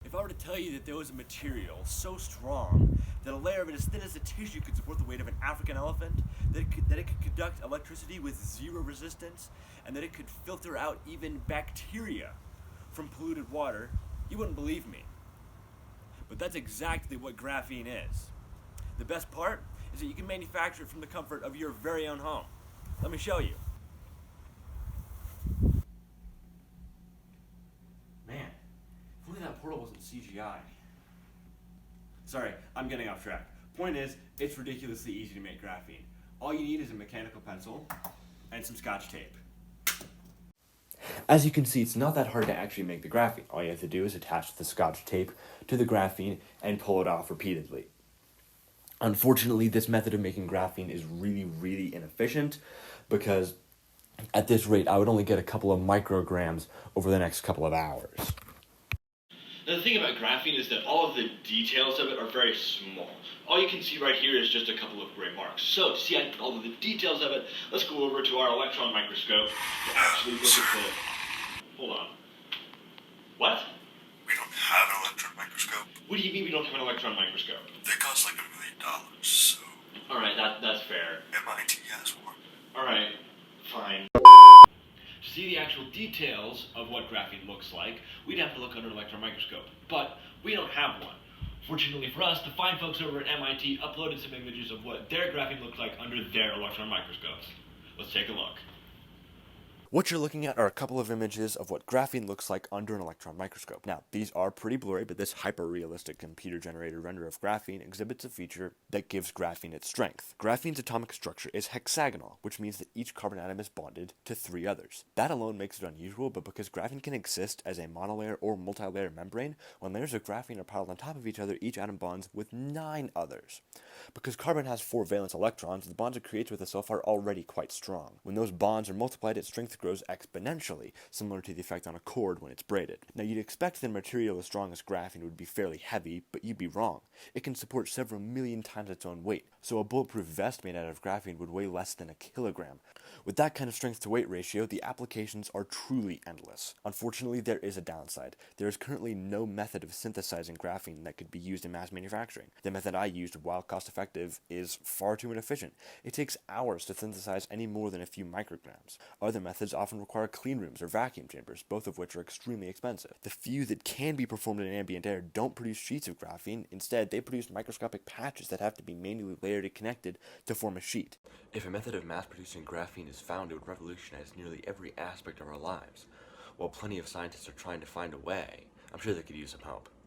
If I were to tell you that there was a material so strong that a layer of it as thin as a tissue could support the weight of an African elephant, that it could conduct electricity with zero resistance, and that it could filter out even bacteria from polluted water, you wouldn't believe me. But that's exactly what graphene is. The best part is that you can manufacture it from the comfort of your very own home. Let me show you. Man, if only that portal wasn't CGI. Sorry, I'm getting off track. Point is, it's ridiculously easy to make graphene. All you need is a mechanical pencil and some scotch tape. As you can see, it's not that hard to actually make the graphene. All you have to do is attach the scotch tape to the graphene and pull it off repeatedly. Unfortunately, this method of making graphene is really inefficient because at this rate, I would only get a couple of micrograms over the next couple of hours. Now, the thing about graphene is that all of the details of it are very small. All you can see right here is just a couple of gray marks. So, to see all of the details of it, let's go over to our electron microscope to actually look at the... Hold on. What? We don't have an electron microscope. What do you mean we don't have an electron microscope? They cost like $1 million, so Alright, that's fair. MIT has one. Alright, fine. To see the actual details of what graphene looks like, we'd have to look under an electron microscope. But we don't have one. Fortunately for us, the fine folks over at MIT uploaded some images of what their graphene looks like under their electron microscopes. Let's take a look. What you're looking at are a couple of images of what graphene looks like under an electron microscope. Now, these are pretty blurry, but this hyper-realistic computer-generated render of graphene exhibits a feature that gives graphene its strength. Graphene's atomic structure is hexagonal, which means that each carbon atom is bonded to 3 others. That alone makes it unusual, but because graphene can exist as a monolayer or multi-layer membrane, when layers of graphene are piled on top of each other, each atom bonds with 9 others. Because carbon has 4 valence electrons, the bonds it creates with itself are already quite strong. When those bonds are multiplied, its strength grows exponentially, similar to the effect on a cord when it's braided. Now, you'd expect that a material as strong as graphene would be fairly heavy, but you'd be wrong. It can support several million times its own weight, so a bulletproof vest made out of graphene would weigh less than a kilogram. With that kind of strength-to-weight ratio, the applications are truly endless. Unfortunately, there is a downside. There is currently no method of synthesizing graphene that could be used in mass manufacturing. The method I used, while cost-effective, is far too inefficient. It takes hours to synthesize any more than a few micrograms. Other methods often require clean rooms or vacuum chambers, both of which are extremely expensive. The few that can be performed in ambient air don't produce sheets of graphene. Instead, they produce microscopic patches that have to be manually layered and connected to form a sheet. If a method of mass-producing graphene is found, it would revolutionize nearly every aspect of our lives. While plenty of scientists are trying to find a way, I'm sure they could use some help.